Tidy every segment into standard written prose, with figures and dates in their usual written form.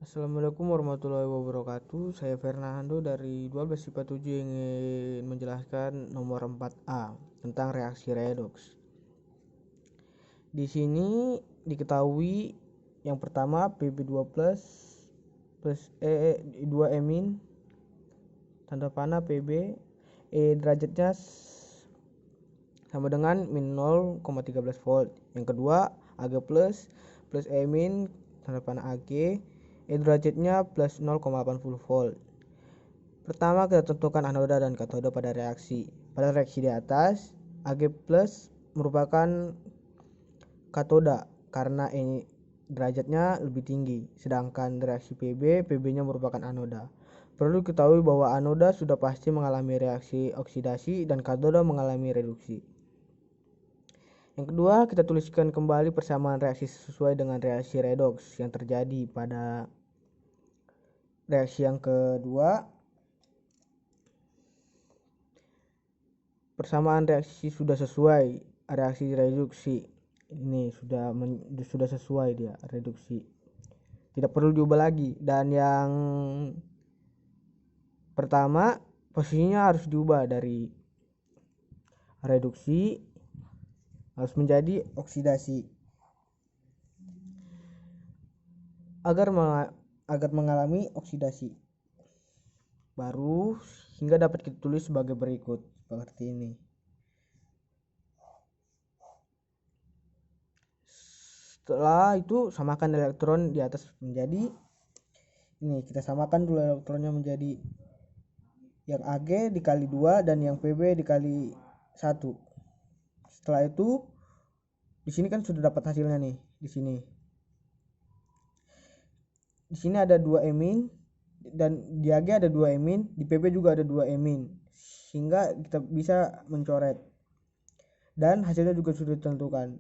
Assalamualaikum warahmatullahi wabarakatuh. Saya Fernando dari 12 IPA 7 yang ingin menjelaskan nomor 4A tentang reaksi redoks. Di sini diketahui yang pertama Pb2 plus E2 min tanda panah Pb derajatnya sama dengan min 0,13 volt. Yang kedua Ag plus E min tanda panah Ag derajatnya plus 0,80 volt. Pertama kita tentukan anoda dan katoda pada reaksi. Pada reaksi di atas, Ag plus merupakan katoda karena derajatnya lebih tinggi, sedangkan reaksi Pb-nya merupakan anoda. Perlu diketahui bahwa anoda sudah pasti mengalami reaksi oksidasi dan katoda mengalami reduksi. Yang kedua, kita tuliskan kembali persamaan reaksi sesuai dengan reaksi redoks yang terjadi pada reaksi yang kedua. Persamaan reaksi sudah sesuai, reaksi reduksi ini sudah sesuai dia reduksi, tidak perlu diubah lagi. Dan yang pertama posisinya harus diubah dari reduksi harus menjadi oksidasi agar mengalami oksidasi baru, hingga dapat kita tulis sebagai berikut seperti ini. Setelah itu samakan elektron di atas menjadi ini, kita samakan dulu elektronnya menjadi yang Ag dikali 2 dan yang Pb dikali 1. Setelah itu di sini kan sudah dapat hasilnya nih. Di sini ada 2 emin dan di Ag ada 2 emin, di Pb juga ada 2 emin, sehingga kita bisa mencoret dan hasilnya juga sudah ditentukan.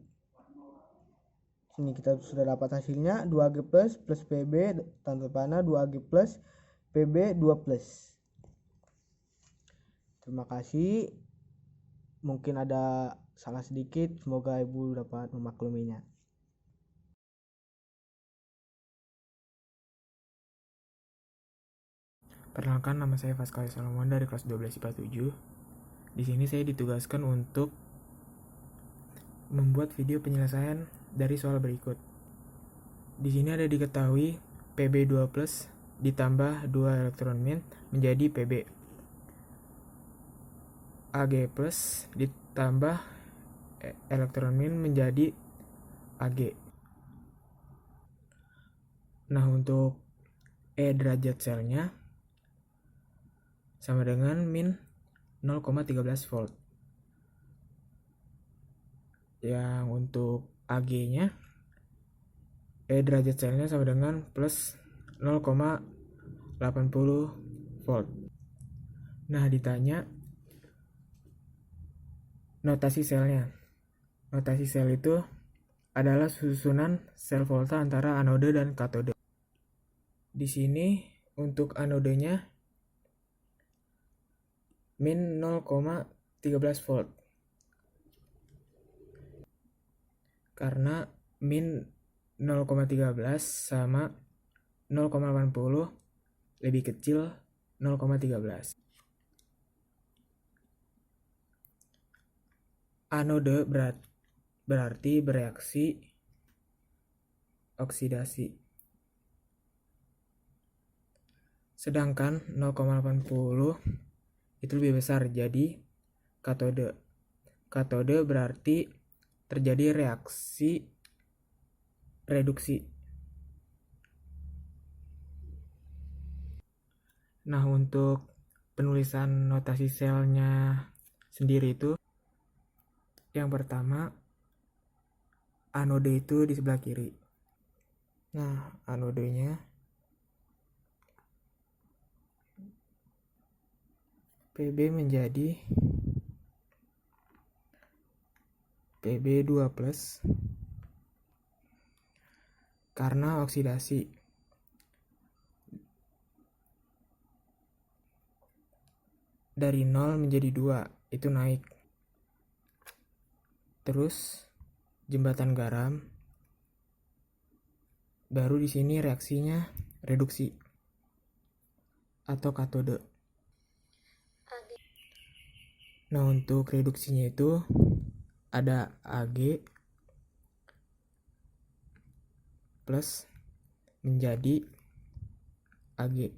Sini kita sudah dapat hasilnya 2Ag plus Pb tanda panah 2Ag plus Pb 2 plus. Terima kasih. Mungkin ada salah sedikit, semoga Ibu dapat memakluminya. Perkenalkan, nama saya Faskal Salomon dari kelas 12 IPA 7. Di sini saya ditugaskan untuk membuat video penyelesaian dari soal berikut. Di sini ada diketahui Pb2 plus ditambah 2 elektron min menjadi Pb. Ag plus ditambah elektron min menjadi Ag. Nah, untuk E derajat selnya sama dengan min 0,13 volt. Yang untuk Ag-nya E derajat selnya sama dengan plus 0,80 volt. Nah, ditanya notasi selnya. Notasi sel itu adalah susunan sel volta antara anode dan katode. Di sini untuk anodenya min 0,13 volt. Karena min 0,13 sama 0,80 lebih kecil 0,13. Anode berarti bereaksi oksidasi. Sedangkan 0,80 itu lebih besar, jadi katode. Katode berarti terjadi reaksi reduksi. Nah, untuk penulisan notasi selnya sendiri itu, yang pertama anode itu di sebelah kiri. Nah, anodenya Pb menjadi Pb2 plus karena oksidasi. Dari 0 menjadi 2 itu naik. Terus jembatan garam. Baru di sini reaksinya reduksi atau katode. Nah, untuk reduksinya itu ada Ag plus menjadi Ag.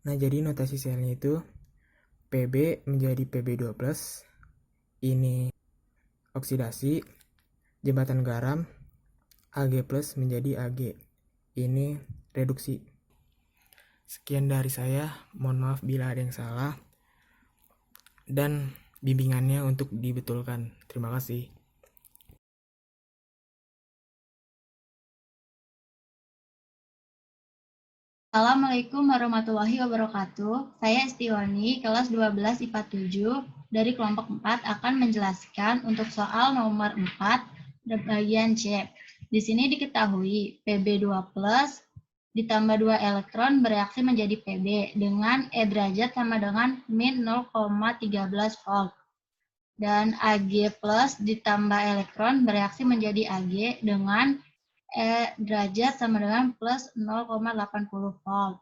Nah, jadi notasi selnya itu Pb menjadi Pb2+, ini oksidasi, jembatan garam, Ag plus menjadi Ag, ini reduksi. Sekian dari saya, mohon maaf bila ada yang salah, dan bimbingannya untuk dibetulkan. Terima kasih. Assalamualaikum warahmatullahi wabarakatuh. Saya Estiwani, kelas 12 IPA 7 dari kelompok 4 akan menjelaskan untuk soal nomor 4 bagian C. Di sini diketahui Pb2+ ditambah 2 elektron bereaksi menjadi Pb dengan E derajat sama dengan min 0,13 volt. Dan Ag plus ditambah elektron bereaksi menjadi Ag dengan E derajat sama dengan plus 0,80 volt.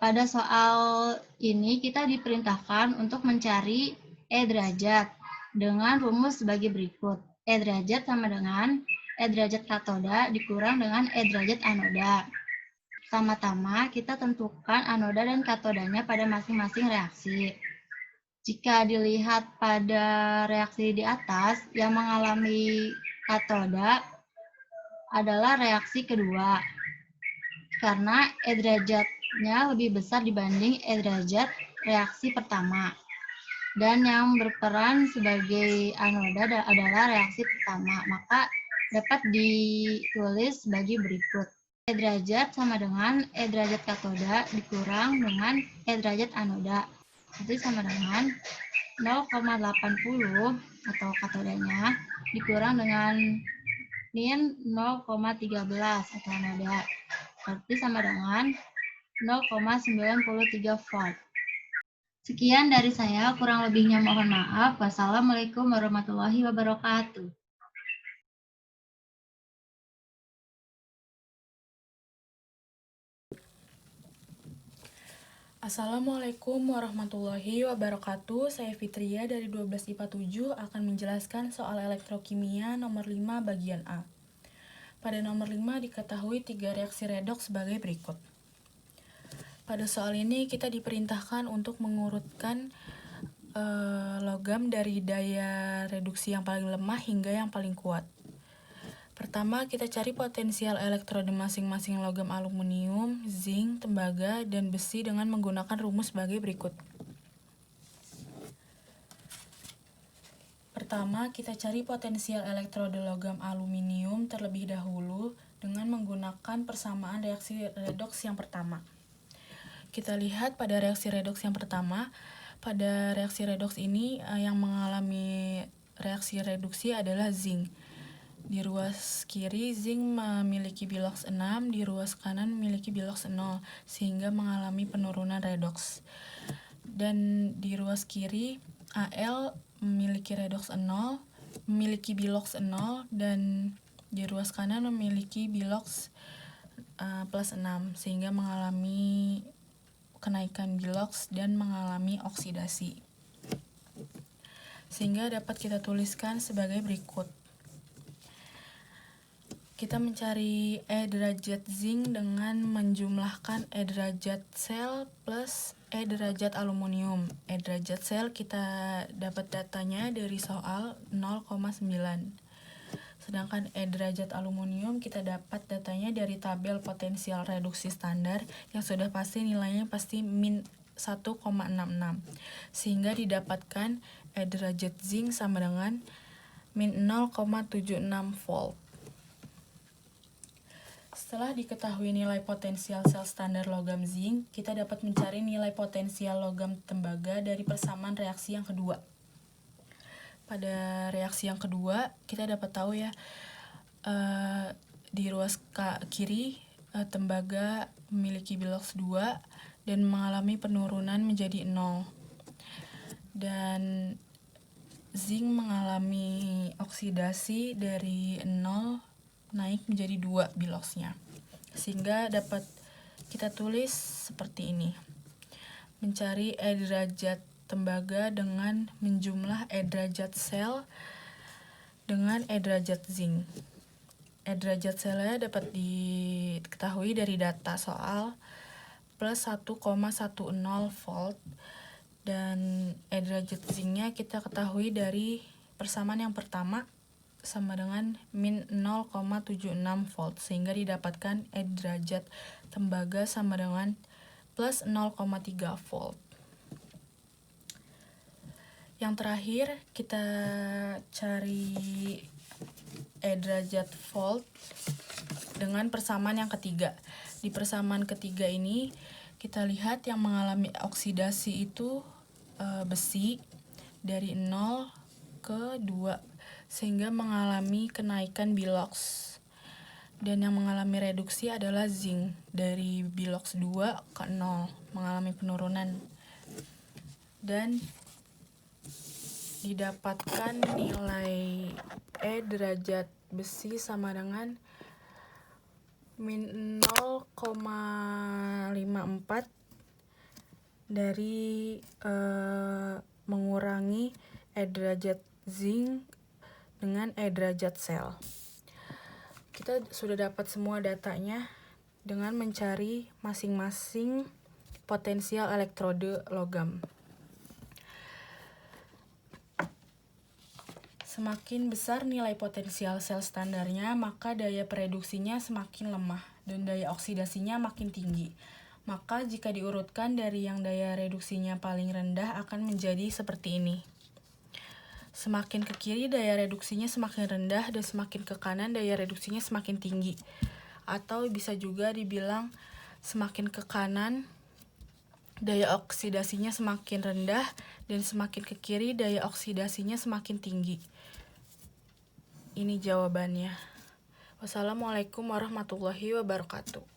Pada soal ini kita diperintahkan untuk mencari E derajat dengan rumus sebagai berikut. E derajat sama dengan E derajat katoda dikurang dengan E derajat anoda. Pertama-tama kita tentukan anoda dan katodanya pada masing-masing reaksi. Jika dilihat pada reaksi di atas, yang mengalami katoda adalah reaksi kedua, karena E derajatnya lebih besar dibanding E derajat reaksi pertama. Dan yang berperan sebagai anoda adalah reaksi pertama, maka dapat ditulis sebagai berikut. E derajat sama dengan E derajat katoda dikurang dengan E derajat anoda. Itu sama dengan 0,80 atau katodanya dikurang dengan min 0,13 atau anoda. Berarti sama dengan 0,93 volt. Sekian dari saya, kurang lebihnya mohon maaf. Wassalamualaikum warahmatullahi wabarakatuh. Assalamualaikum warahmatullahi wabarakatuh. Saya Fitria dari 12 IPA 7 akan menjelaskan soal elektrokimia nomor 5 bagian A. Pada nomor 5 diketahui 3 reaksi redoks sebagai berikut. Pada soal ini kita diperintahkan untuk mengurutkan logam dari daya reduksi yang paling lemah hingga yang paling kuat. Pertama, kita cari potensial elektroda masing-masing logam aluminium, zinc, tembaga, dan besi dengan menggunakan rumus sebagai berikut. Pertama, kita cari potensial elektroda logam aluminium terlebih dahulu dengan menggunakan persamaan reaksi redoks yang pertama. Kita lihat pada reaksi redoks yang pertama, pada reaksi redoks ini yang mengalami reaksi reduksi adalah zinc. Di ruas kiri, zinc memiliki bilox 6, di ruas kanan memiliki bilox 0, sehingga mengalami penurunan redoks. Dan di ruas kiri, Al memiliki redoks 0, memiliki bilox 0, dan di ruas kanan memiliki bilox plus 6, sehingga mengalami kenaikan bilox dan mengalami oksidasi. Sehingga dapat kita tuliskan sebagai berikut. Kita mencari E derajat zinc dengan menjumlahkan E derajat sel plus E derajat aluminium. E derajat sel kita dapat datanya dari soal 0,9. Sedangkan E derajat aluminium kita dapat datanya dari tabel potensial reduksi standar yang sudah pasti nilainya pasti min 1,66. Sehingga didapatkan E derajat zinc sama dengan min 0,76 volt. Setelah diketahui nilai potensial sel standar logam zinc, kita dapat mencari nilai potensial logam tembaga dari persamaan reaksi yang kedua. Pada reaksi yang kedua, kita dapat tahu ya, di ruas kiri, tembaga memiliki bilox 2 dan mengalami penurunan menjadi 0. Dan zinc mengalami oksidasi dari 0 naik menjadi 2 biloxnya. Sehingga dapat kita tulis seperti ini. Mencari E derajat tembaga dengan menjumlah E derajat sel dengan E derajat zinc. E derajat selnya dapat diketahui dari data soal plus 1,10 volt, dan E derajat zincnya kita ketahui dari persamaan yang pertama sama dengan min 0,76 volt, sehingga didapatkan E derajat tembaga sama dengan plus 0,3 volt. Yang terakhir kita cari E derajat volt dengan persamaan yang ketiga. Di persamaan ketiga ini kita lihat yang mengalami oksidasi itu besi dari 0 ke 2 sehingga mengalami kenaikan bilox, dan yang mengalami reduksi adalah zinc dari bilox 2 ke 0 mengalami penurunan, dan didapatkan nilai E derajat besi sama dengan min 0,54 dari mengurangi E derajat zinc dengan E derajat sel. Kita sudah dapat semua datanya dengan mencari masing-masing potensial elektrode logam. Semakin besar nilai potensial sel standarnya, maka daya pereduksinya semakin lemah dan daya oksidasinya makin tinggi. Maka jika diurutkan dari yang daya reduksinya paling rendah akan menjadi seperti ini. Semakin ke kiri daya reduksinya semakin rendah dan semakin ke kanan daya reduksinya semakin tinggi. Atau bisa juga dibilang semakin ke kanan daya oksidasinya semakin rendah dan semakin ke kiri daya oksidasinya semakin tinggi. Ini jawabannya. Wassalamualaikum warahmatullahi wabarakatuh.